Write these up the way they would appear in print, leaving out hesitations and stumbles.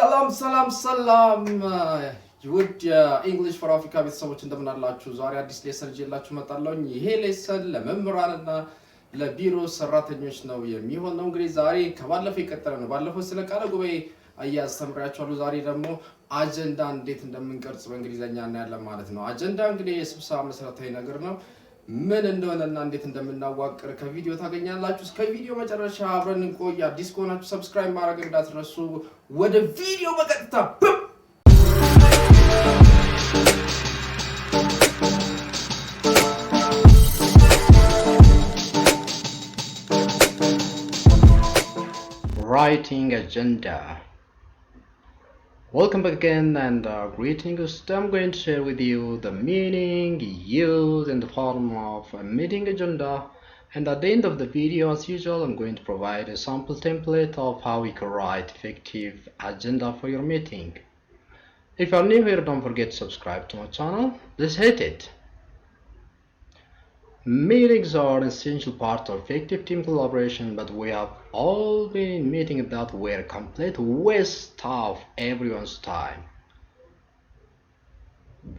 ሰላም ውድ የእንግሊሽ ፎር አፍሪካ ቤተሰቦች እንደምን አላችሁ? ዛሬ አዲስ ሌሰን ይዤላችሁ መጣለሁ። ይሄ ሌሰን ለመምህራንና ለቢሮ ሰራተኞች ነው የሚሆነው። እንግዲህ ዛሬ ከባለፈው የቀጠለ ነው። ባለፈው ስለ ቃለ ጉባኤ አያያዝ ተምሬያችኋለሁ። ዛሬ ደግሞ አጀንዳ እንዴት እንደምንቀርጽ በእንግሊዘኛ እናያለን ማለት ነው። አጀንዳ እንግዲህ የስብሰባ መሰረታዊ ነገር ነው። ምን እንደሆነና እንዴት እንደምናዋቅር ከቪዲዮ ታገኛላችሁ። እስከ ቪዲዮ መጨረሻ አብረን እንቆይ። አዲስ ከሆናችሁ ሰብስክራይብ ማድረግ እንዳትረሱ። ወደ ቪዲዮ በቀጥታ Writing agenda. Welcome back again and greetings. I'm going to share with you the meaning, use and the form of a meeting agenda, and at the end of the video, as usual, I'm going to provide a sample template of how you can write effective agenda for your meeting. If you're new here, don't forget to subscribe to my channel. Please hit it. Meetings are an essential part of effective team collaboration, but we have all been in meetings that were a complete waste of everyone's time.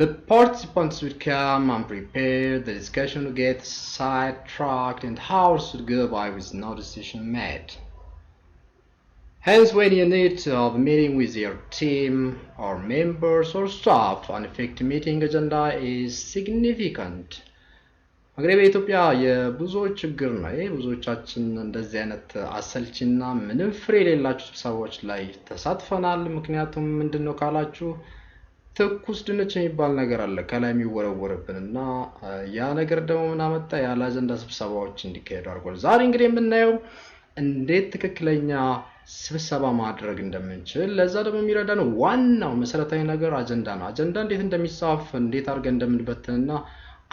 The participants would come unprepared, the discussion would get sidetracked, and hours would go by with no decision made. Hence, when you need to have a meeting with your team or members or staff, an effective meeting agenda is significant. እንግዲህ በኢትዮጵያ የብዙዎች ችግር ነው። ብዙዎቻችን እንደዚህ አይነት አሰልቺና ምንም ፍሬ የሌላቸው ስብሰባዎች ላይ ተሳትፈናል። ምክንያቱም ምንድነው ካላችሁ ትኩስ ድንች የሚባል ነገር አለ ከላይ የሚወረወርብንና ያ ነገር ደግሞ ምን አመጣ? ያለ አጀንዳ ስብሰባዎች እንዲካሄዱ አድርጓል። ዛሬ እንግዲህ የምናየው እንዴት ትክክለኛ ስብሰባ ማድረግ እንደምንችል፣ ለዛ ደግሞ የሚረዳን ዋናው መሰረታዊ ነገር አጀንዳ ነው። አጀንዳ እንዴት እንደሚጻፍ፣ እንዴት አድርገን እንደምንበትንና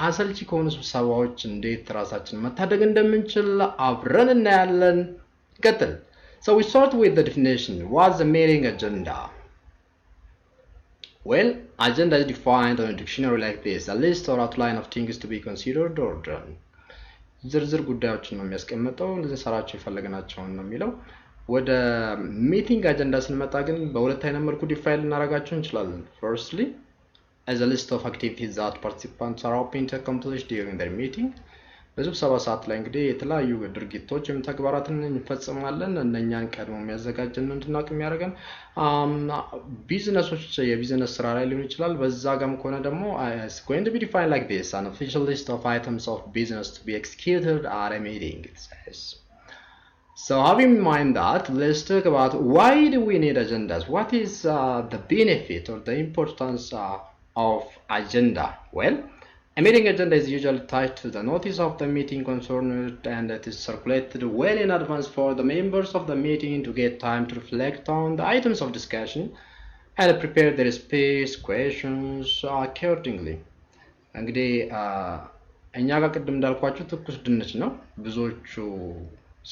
አሰልቺ ከሆኑ ስብሰባዎች እንዴት ራሳችንን መታደግ እንደምንችል አብረን እናያለን። ቀጥል። So we start with the definition. What's the meeting agenda? Well, agenda is defined in a dictionary like this: a list or outline of things to be considered or done. ዝርዝር ጉዳዮችን ነው የሚያስቀምጠው። እንደዚህ ሰራቸው የፈለግናቸውን ነው የሚለው። ወደ ሚቲንግ አጀንዳ ስንመጣ ግን በሁለት አይነት መልኩ ዲፋይን ልናደርጋቸው እንችላለን። Firstly, as a list of activities that participants are hoping to accomplish during their meeting. በስብሰባ ሰዓት ላይ እንግዲህ የተለያዩ ድርጊቶች ወይም ተግባራትን እንፈጽማለን። እነኛን ቀድሞ የሚያዘጋጀን እንድናውቅ የሚያደርገን ቢዝነሶች የቢዝነስ ስራ ላይ ሊሆን ይችላል። በዛ ጋርም ከሆነ ደግሞ it's going to be defined like this: an official list of items of business to be executed at a meeting, it says. So having in mind that, let's talk about why do we need agendas? What is the benefit or the importance of agenda? Well, a meeting agenda is usually tied to the notice of the meeting concerned, and it is circulated well in advance for the members of the meeting to get time to reflect on the items of discussion and prepare their speech, questions accordingly. እንግዲህ እኛ ጋር ቅድም እንዳልኳችሁ ትኩስ ድንች ነው። ብዙዎቹ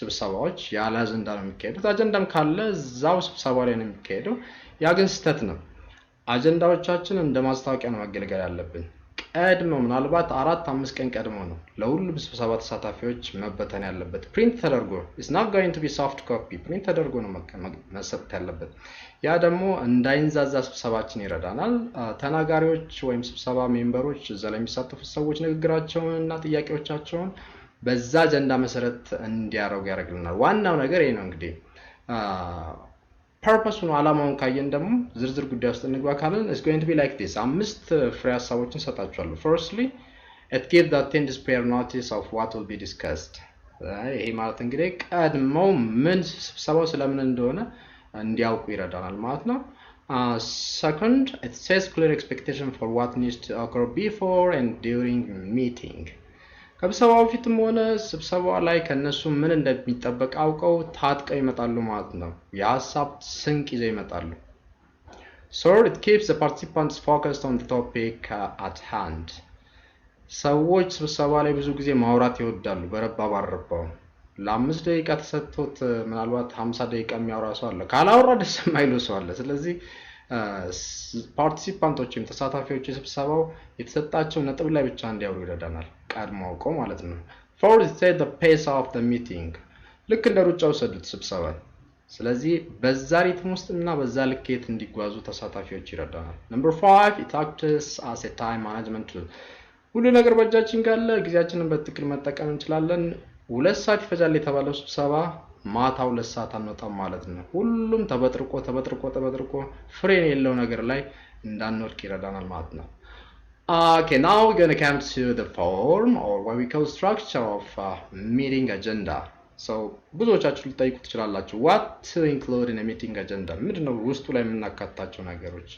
ስብሰባዎች ያለ አጀንዳ ነው የሚካሄዱት። አጀንዳም ካለ እዛው ስብሰባ ላይ ነው የሚካሄደው። ያ ግን ስህተት ነው። አጀንዳዎቻችን እንደ ማስታወቂያ ነው መገልገል ያለብን። ቀድሞ ምናልባት 4-5 ቀን ቀድሞ ነው ለሁሉም ስብሰባ ተሳታፊዎች መበተን ያለበት። ፕሪንት ተደርጎ it's not going to be soft copy ፕሪንት ተደርጎ ነው መሰጠት ያለበት። ያ ደግሞ እንዳይንዛዛ ስብሰባችን ይረዳናል። ተናጋሪዎች ወይም ስብሰባ ሜምበሮች እዛ ላይ የሚሳተፉ ሰዎች ንግግራቸውን እና ጥያቄዎቻቸውን በዛ አጀንዳ መሰረት እንዲያደርጉ ያደርግልናል። ዋናው ነገር ይሄ ነው። እንግዲህ ፐርፐሱን አላማውን ካየን ደግሞ ዝርዝር ጉዳይ ውስጥ እንግባ ካለን it's going to be like this. 5 ፍሬ ሀሳቦችን ሰጣችኋለሁ። Firstly, it gives the attendees prior notice of what will be discussed. ይሄ ማለት እንግዲህ ቀድመው ምን ስብሰባው ስለምን እንደሆነ እንዲያውቁ ይረዳናል ማለት ነው። Second, it sets clear expectation for what needs to occur before and during meeting. ከስብሰባው በፊትም ሆነ ስብሰባው ላይ ከነሱ ምን እንደሚጠበቅ አውቀው ታጥቀው ይመጣሉ ማለት ነው። የሐሳብ ስንቅ ይዘው ይመጣሉ። Third, it keeps the participants focused on the topic at hand. ሰዎች ስብሰባ ላይ ብዙ ጊዜ ማውራት ይወዳሉ። በረባ ባረባው ለ5 ደቂቃ ተሰጥቶት ምናልባት 50 ደቂቃ የሚያወራ ሰው አለ። ካላወራ ደስ የማይለው ሰው አለ። ስለዚህ ፓርቲሲፓንቶችም ተሳታፊዎች የስብሰባው የተሰጣቸው ነጥብ ላይ ብቻ እንዲያወሩ ይረዳናል። ቀድሞ አውቀው ማለት ነው። Fourth, set the pace of the meeting. ልክ እንደ ሩጫው ሰዱት ስብሰባን ስለዚህ በዛ ሪትም ውስጥና በዛ ልኬት እንዲጓዙ ተሳታፊዎች ይረዳናል። ነምበር 5 it acts as a time management tool። ሁሉ ነገር በእጃችን ካለ ጊዜያችንን በትክክል መጠቀም እንችላለን። 2 ሰዓት ይፈጃል የተባለው ስብሰባ ማታ 2 ሰዓት አንወጣም ማለት ነው። ሁሉም ተበጥርቆ ፍሬ የሌለው ነገር ላይ እንዳንወድቅ ይረዳናል ማለት ነው። Okay, now we're going to come to the form or what we call structure of meeting agenda. So ብዙዎቻችሁ ልጠይቁ ትችላላችሁ what to include in a meeting agenda ምንድነው ውስጡ ላይ የምናካታቸው ነገሮች።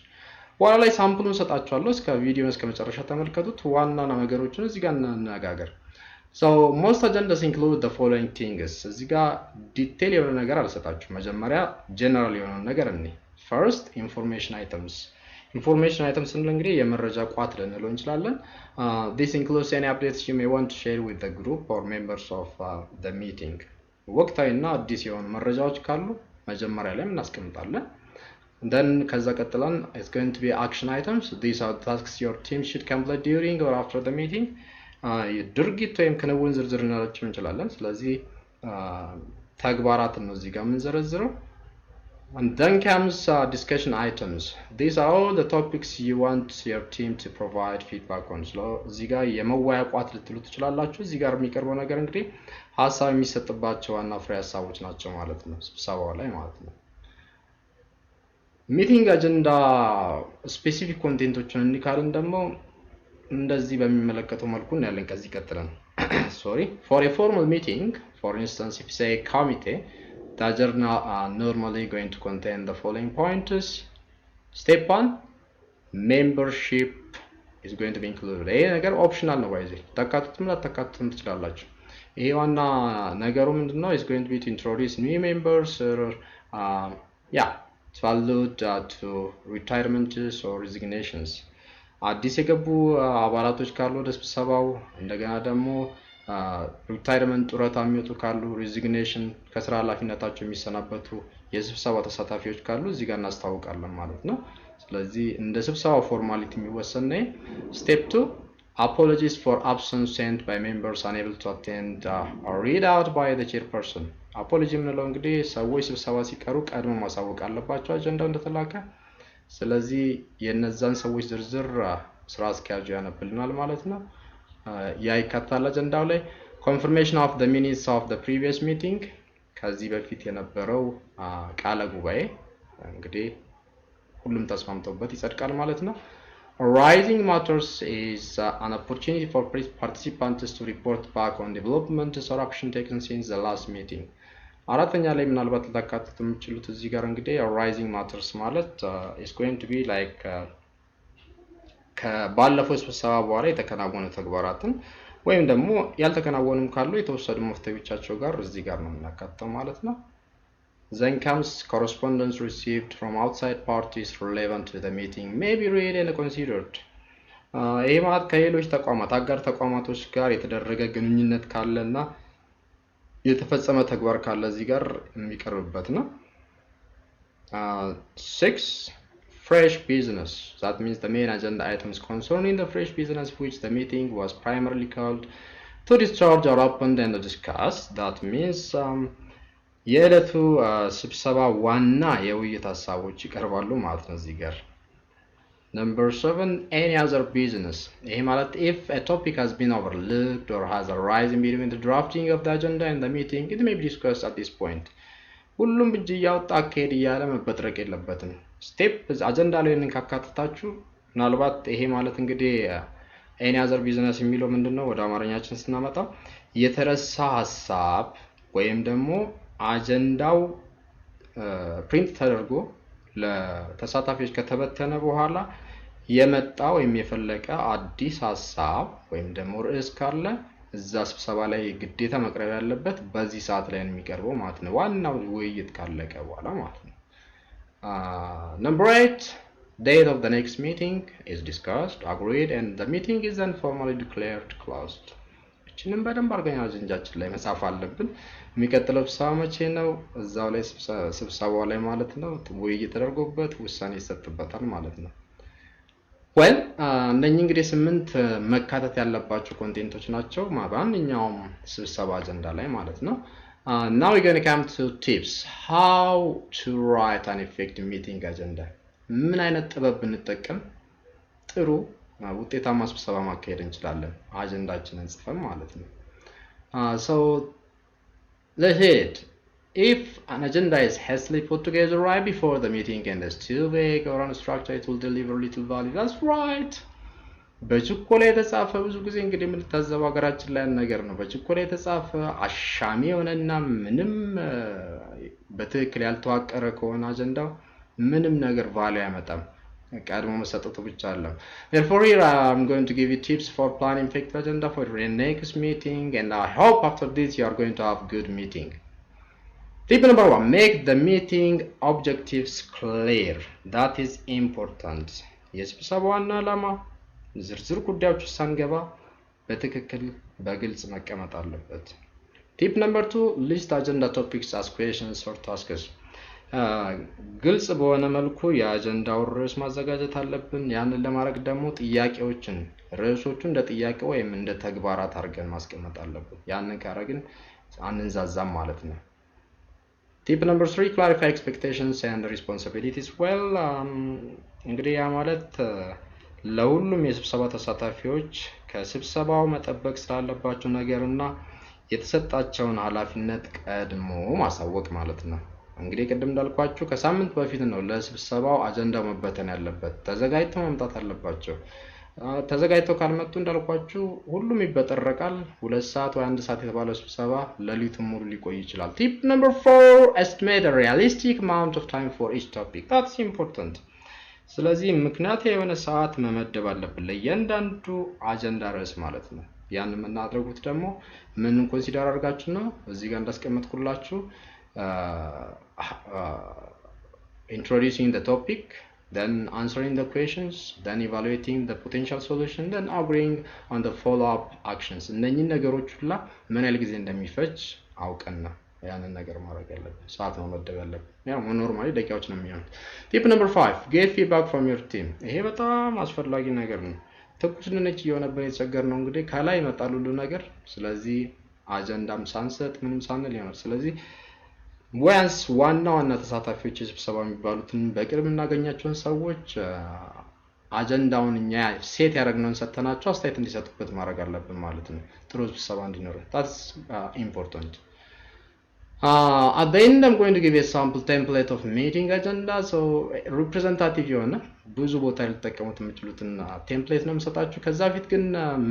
በኋላ ላይ ሳምፕሉን ሰጣችኋለሁ። እስከ ቪዲዮን እስከ መጨረሻ ተመልከቱት። ዋና ነገሮችን እዚህ ጋር እንነጋገር። So most agendas include the following things። እዚህ ጋር ዲቴል የሆነ ነገር አልሰጣችሁ። መጀመሪያ ጀነራል የሆነ ነገር እንይ። First, information items። Information items ስንል እንግዲህ የመረጃ ቋት ልንለው እንችላለን። This includes any updates you may want to share with the group or members of the meeting። ወቅታዊና አዲስ የሆኑ መረጃዎች ካሉ መጀመሪያ ላይ እናስቀምጣለን። Then ከዛ ቀጥለን it's going to be action items. These are tasks your team should complete during or after the meeting። ድርጊት ወይም ክንውን ዝርዝር ልንላቸው እንችላለን። ስለዚህ ተግባራትን ነው እዚህ ጋር የምንዘረዝረው። And then comes discussion items. These are all the topics you want your team to provide feedback on. So እዚህ ጋር የመወያያ ቋት ልትሉ ትችላላችሁ። እዚህ ጋር የሚቀርበው ነገር እንግዲህ ሀሳብ የሚሰጥባቸው ዋና ፍሬ ሀሳቦች ናቸው ማለት ነው፣ ስብሰባው ላይ ማለት ነው። ሚቲንግ አጀንዳ ስፔሲፊክ ኮንቴንቶችን እንካልን ደግሞ እንደዚህ በሚመለከተው መልኩ እናያለን። ከዚህ ቀጥለን sorry for a formal meeting, for instance, if say a committee, the agenda are normally going to contain the following pointers. Step 1, membership is going to be included. ይሄ ነገር ኦፕሽናል ነው። ባይዚ ተካትቱም ላተካትቱም ትችላላችሁ። ይሄ ዋና ነገሩ ምንድነው? is going to be to introduce new members or to allude to retirements or resignations. አዲስ የገቡ አባላቶች ካሉ ወደ ስብሰባው፣ እንደገና ደግሞ ሪታይርመንት ጡረታ የሚወጡ ካሉ፣ ሪዚግኔሽን ከስራ ኃላፊነታቸው የሚሰናበቱ የስብሰባው ተሳታፊዎች ካሉ እዚህ ጋር እናስታውቃለን ማለት ነው። ስለዚህ እንደ ስብሰባው ፎርማሊቲ የሚወሰን ነው። ስቴፕ 2 apologies for absence sent by members unable to attend are read out by the chairperson። አፖሎጂ የምንለው እንግዲህ ሰዎች ስብሰባ ሲቀሩ ቀድሞ ማሳወቅ አለባቸው አጀንዳው እንደተላከ። ስለዚህ የነዛን ሰዎች ዝርዝር ስራ አስኪያጁ ያነብልናል ማለት ነው። ያ ይካተታል አጀንዳው ላይ። confirmation of the minutes of the previous meeting፣ ከዚህ በፊት የነበረው ቃለ ጉባኤ እንግዲህ ሁሉም ተስማምተውበት ይጸድቃል ማለት ነው። Rising matters is an opportunity for participants to report back on developments or action taken since the last meeting። አራተኛ ላይ ምናልባት ልታካትቱ የምትችሉት እዚህ ጋር እንግዲህ rising matters ማለት is going to be like ከባለፈው ስብሰባ በኋላ የተከናወኑ ተግባራትን ወይም ደግሞ ያልተከናወኑም ካሉ የተወሰዱ መፍትሄዎቻቸው ጋር እዚህ ጋር ነው የምናካተው ማለት ነው። Then comes correspondence received from outside parties relevant to the meeting may be read and considered። ይሄ ማለት ከሌሎች ተቋማት አጋር ተቋማቶች ጋር የተደረገ ግንኙነት ካለና የተፈጸመ ተግባር ካለ እዚህ ጋር የሚቀርብበት ነው። 6 fresh business. That means the main agenda items concerning the fresh business which the meeting was primarily called to discharge are opened and discussed. That means የዕለቱ ስብሰባ ዋና የውይይት ሀሳቦች ይቀርባሉ ማለት ነው እዚህ ጋር። Number 7, any other business. ይሄ ማለት if a topic has been overlooked or has arisen between the drafting of the agenda and the meeting, it may be discussed at this point. ሁሉም እጅ እያወጣ አካሄድ እያለ መበጥረቅ የለበትም። ስቴፕ አጀንዳ ላይ ካካተታችሁ ምናልባት ይሄ ማለት እንግዲህ any other business የሚለው ምንድነው ወደ አማርኛችን ስናመጣው የተረሳ ሀሳብ ወይም ደግሞ አጀንዳው ፕሪንት ተደርጎ ለተሳታፊዎች ከተበተነ በኋላ የመጣ ወይም የፈለቀ አዲስ ሀሳብ ወይም ደግሞ ርዕስ ካለ እዛ ስብሰባ ላይ ግዴታ መቅረብ ያለበት በዚህ ሰዓት ላይ የሚቀርበው ማለት ነው፣ ዋናው ውይይት ካለቀ በኋላ ማለት ነው። Number 8, date of the next meeting is discussed, agreed, and the meeting is then formally declared closed. እችንም በደንብ አድርገን አጀንዳችን ላይ መጻፍ አለብን። የሚቀጥለው ስብሰባ መቼ ነው? እዛው ላይ ስብሰባው ላይ ማለት ነው ውይይት ተደርጎበት ውሳኔ ይሰጥበታል ማለት ነው። እነኚህ እንግዲህ 8 መካተት ያለባቸው ኮንቴንቶች ናቸው በማንኛውም ስብሰባ አጀንዳ ላይ ማለት ነው። Now we're going to come to tips. How to write an effective meeting agenda. ምን አይነት ጥበብ ብንጠቀም ጥሩ ውጤታማ ስብሰባ ማካሄድ እንችላለን አጀንዳችንን ጽፈን ማለት ነው። So let's hit. If an agenda is hastily put together right before the meeting and is too vague or unstructured, it will deliver little value. That's right. በችኮላ የተጻፈ ብዙ ጊዜ እንግዲህ የምንታዘበው ሀገራችን ላይ ነገር ነው። በችኮላ የተጻፈ አሻሚ የሆነና ምንም በትክክል ያልተዋቀረ ከሆነ አጀንዳው ምንም ነገር ቫልዩ አይመጣም። ቀድሞ መሰጠቱ ብቻ አለ። Therefore here I'm going to give you tips for planning effective agenda for your next meeting, and I hope after this you are going to have good meeting. Tip number 1, make the meeting objectives clear. That is important. የስብሰባው ዋና ዓላማ ዝርዝር ጉዳዮች ሳንገባ በትክክል በግልጽ መቀመጥ አለበት። Tip number 2, list agenda topics as questions or tasks. ግልጽ በሆነ መልኩ የአጀንዳው ርዕስ ማዘጋጀት አለብን። ያንን ለማድረግ ደግሞ ጥያቄዎችን ርዕሶቹ እንደ ጥያቄ ወይም እንደ ተግባራት አድርገን ማስቀመጥ አለብን። ያንን ካረግን አንንዛዛም ማለት ነው። Tip number 3, clarify expectations and responsibilities. Well, እንግዲህ ያ ማለት ለሁሉም የስብሰባ ተሳታፊዎች ከስብሰባው መጠበቅ ስላለባቸው ነገርና የተሰጣቸውን ኃላፊነት ቀድሞ ማሳወቅ ማለት ነው። እንግዲህ ቅድም እንዳልኳችሁ ከሳምንት በፊት ነው ለስብሰባው አጀንዳው መበተን ያለበት። ተዘጋጅተው መምጣት አለባቸው። ተዘጋጅተው ካልመጡ እንዳልኳችሁ ሁሉም ይበጠረቃል። 2 ሰዓት ወይ 1 ሰዓት የተባለው ስብሰባ ሌሊቱን ሙሉ ሊቆይ ይችላል። Tip number 4, estimate a realistic amount of time for each topic. That's important. ስለዚህ ምክንያት የሆነ ሰዓት መመደብ አለብን ለእያንዳንዱ አጀንዳ ርዕስ ማለት ነው። ያን የምናደርጉት ደግሞ ምን ኮንሲደር አድርጋችሁ ነው? እዚህ ጋር እንዳስቀመጥኩላችሁ introducing the topic, then answering the questions, then evaluating the potential solution, then agreeing on the follow-up actions. እነኚህ ነገሮች ሁላ ምን ያህል ጊዜ እንደሚፈጅ አውቀን ነው ያንን ነገር ማድረግ ያለብን። ሰዓት መመደብ ያለብን። ያው ኖርማሊ ደቂቃዎች ነው የሚሆኑት። Tip number 5, get feedback from your team. ይሄ በጣም አስፈላጊ ነገር ነው። ትኩስ ድንች እየሆነብን የተቸገርነው እንግዲህ ከላይ ይመጣል ሁሉ ነገር። ስለዚህ አጀንዳም ሳንሰጥ ምንም ሳንል ይሆናል። ስለዚህ ወያንስ ዋና ተሳታፊዎች የስብሰባ የሚባሉትን በቅርብ እናገኛቸውን ሰዎች አጀንዳውን እኛ ሴት ያደረግነውን ሰጥተናቸው አስተያየት እንዲሰጡበት ማድረግ አለብን ማለት ነው። ጥሩ ስብሰባ እንዲኖር። That's important. At the end I'm going to give you a sample template of meeting agenda. So representative የሆነ ብዙ ቦታ ልትጠቀሙት የምትችሉትን ቴምፕሌት ነው የምሰጣችሁ። ከዛ ፊት ግን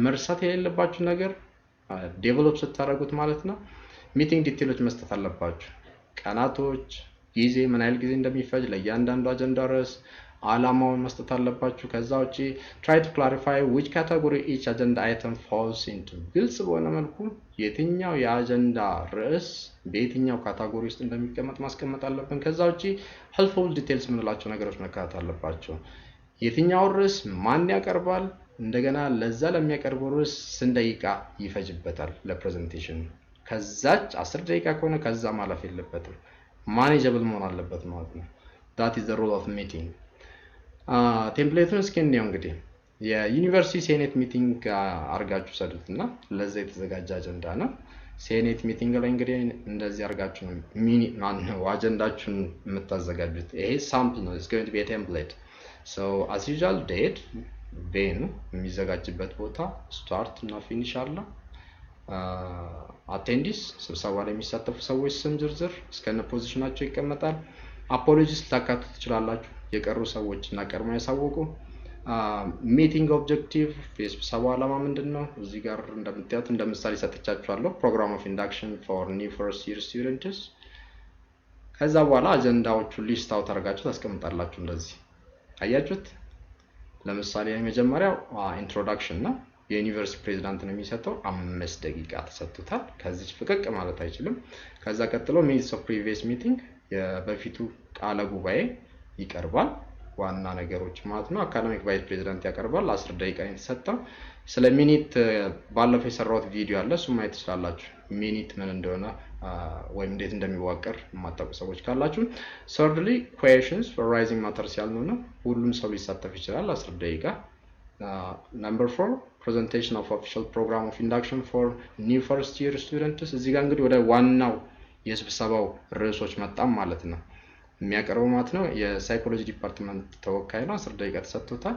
መርሳት የሌለባችሁ ነገር ዴቨሎፕ ስታደርጉት ማለት ነው ሚቲንግ ዲቴሎች መስጠት አለባችሁ። ቀናቶች፣ ጊዜ ምን ያህል ጊዜ እንደሚፈጅ ለእያንዳንዱ አጀንዳ ርዕስ ዓላማውን መስጠት አለባችሁ። ከዛ ውጪ try to clarify which category each agenda item falls into. ግልጽ በሆነ መልኩ የትኛው የአጀንዳ ርዕስ በየትኛው ካታጎሪ ውስጥ እንደሚቀመጥ ማስቀመጥ አለብን። ከዛ ውጪ helpful details ምንላቸው ነገሮች መካተት አለባቸው። የትኛው ርዕስ ማን ያቀርባል፣ እንደገና ለዛ ለሚያቀርበው ርዕስ ስንት ደቂቃ ይፈጅበታል ለፕሬዘንቴሽን። ከዛች 10 ደቂቃ ከሆነ ከዛ ማለፍ የለበትም። ማኔጀብል መሆን አለበት ማለት ነው። that is the role of meeting. ቴምፕሌቱን እስኪ እንየው። እንግዲህ የዩኒቨርሲቲ ሴኔት ሚቲንግ አርጋችሁ ሰዱትና ለዛ የተዘጋጀ አጀንዳ ነው። ሴኔት ሚቲንግ ላይ እንግዲህ እንደዚህ አርጋችሁ ነው ማነው አጀንዳችሁን የምታዘጋጁት። ይሄ ሳምፕል ነው። it's going to be a template. So as usual date, venue የሚዘጋጅበት ቦታ፣ start እና finish አለ። አቴንዲስ ስብሰባ ላይ የሚሳተፉ ሰዎች ስም ዝርዝር እስከነ ፖዚሽናቸው ይቀመጣል። አፖሎጂስ ልታካትቱ ትችላላችሁ። የቀሩ ሰዎች እና ቀድሞ ያሳወቁ። ሚቲንግ ኦብጀክቲቭ የስብሰባው ዓላማ ምንድነው? እዚህ ጋር እንደምታዩት እንደምሳሌ ሰጥቻችኋለሁ። ፕሮግራም ኦፍ ኢንዳክሽን ፎር ኒው ፈርስት ይር ስቱደንትስ። ከዛ በኋላ አጀንዳዎቹን ሊስት አውት አድርጋችሁ ታስቀምጣላችሁ። እንደዚህ አያችሁት። ለምሳሌ የመጀመሪያው ኢንትሮዳክሽን ነው። የዩኒቨርሲቲ ፕሬዝዳንት ነው የሚሰጠው። 5 ደቂቃ ተሰጥቷል። ከዚህ ፍቅቅ ማለት አይችልም። ከዛ ቀጥሎ ሚኒትስ ኦፍ ፕሪቪየስ ሚቲንግ የበፊቱ ቃለ ጉባኤ ይቀርባል። ዋና ነገሮች ማለት ነው። አካዳሚክ ቫይስ ፕሬዝዳንት ያቀርባል። 10 ደቂቃ ነው የተሰጠው። ስለ ሚኒት ባለፈው የሰራሁት ቪዲዮ አለ፣ እሱ ማየት ትችላላችሁ። ሚኒት ምን እንደሆነ ወይም እንዴት እንደሚዋቀር የማታውቁ ሰዎች ካላችሁ። thirdly questions for rising matters ያልነው ነው። ሁሉም ሰው ሊሳተፍ ይችላል። 10 ደቂቃ። number 4 presentation of official program of induction for new first year students። እዚህ ጋር እንግዲህ ወደ ዋናው የስብሰባው ርዕሶች መጣም ማለት ነው። የሚያቀርበው ማለት ነው የሳይኮሎጂ ዲፓርትመንት ተወካይ ነው። 10 ደቂቃ ተሰጥቶታል።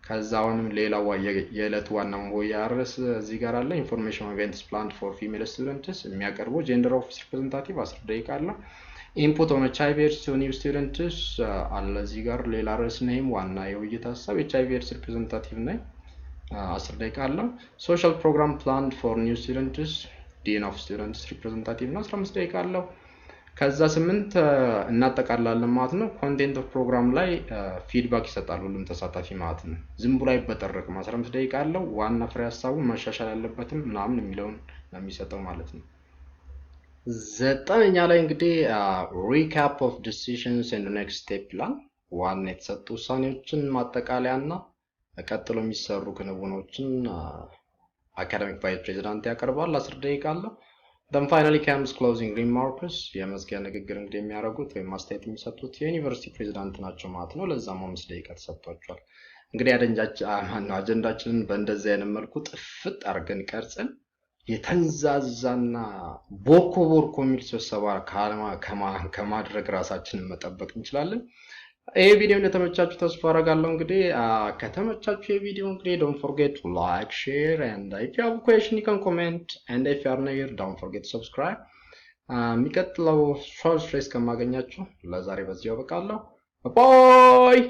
ከዛ አሁንም ሌላው የዕለት ዋና መወያ ርዕስ እዚህ ጋር አለ። ኢንፎርሜሽን ኢቨንትስ ፕላንድ ፎር ፊሜል ስቱደንትስ የሚያቀርበው ጀንደር ኦፊስ ሪፕሬዘንታቲቭ 10 ደቂቃ አለ። ኢንፑት ኦን ኤችአይቪ ኤድስ ቱ ኒው ስቱደንትስ አለ እዚህ ጋር ሌላ ርዕስ ነው። ዋና የውይይት ሀሳብ ኤችአይቪ ኤድስ ሪፕሬዘንታቲቭ ነኝ 10 ደቂቃ አለው። ሶሻል ፕሮግራም ፕላንድ ፎር ኒው ስቱደንትስ ዲን ኦፍ ስቱደንትስ ሪፕሬዘንታቲቭ ነው 15 ደቂቃ አለው። ከዛ 8 እናጠቃላለን ማለት ነው። ኮንቴንት ኦፍ ፕሮግራም ላይ ፊድባክ ይሰጣል ሁሉም ተሳታፊ ማለት ነው። ዝም ብሎ አይበጠረቅም። 15 ደቂቃ አለው። ዋና ፍሬ ሀሳቡ መሻሻል ያለበትም ምናምን የሚለውን ነው የሚሰጠው ማለት ነው። 9ኛ ላይ እንግዲህ ሪካፕ ኦፍ ዲሲዥንስ ኤንድ ኔክስት ስቴፕ ይላል። ዋና የተሰጡ ውሳኔዎችን ማጠቃለያና ቀጥሎ የሚሰሩ ክንውኖችን አካዳሚክ ቫይስ ፕሬዚዳንት ያቀርባል። 10 ደቂቃ አለው። then finally comes closing remarks የመዝጊያ ንግግር እንግዲህ የሚያደርጉት ወይም ማስተያየት የሚሰጡት የዩኒቨርሲቲ ፕሬዚዳንት ናቸው ማለት ነው። ለዛም 5 ደቂቃ ተሰጥቷቸዋል። እንግዲህ አጀንዳችንን በእንደዚህ አይነት መልኩ ጥፍጥ አድርገን ቀርጸን የተንዛዛና ቦኮ የሚል ስብሰባ ከማድረግ ራሳችንን መጠበቅ እንችላለን። ይሄ ቪዲዮ እንደተመቻችሁ ተስፋ አደርጋለሁ። እንግዲህ ከተመቻችሁ የቪዲዮ እንግዲህ don't forget to like, share and if you have a question you can comment and if you are new here don't forget to subscribe. የሚቀጥለው ሾርት ስትሬስ ከማገኛችሁ ለዛሬ በዚህ ያበቃለሁ። ባይ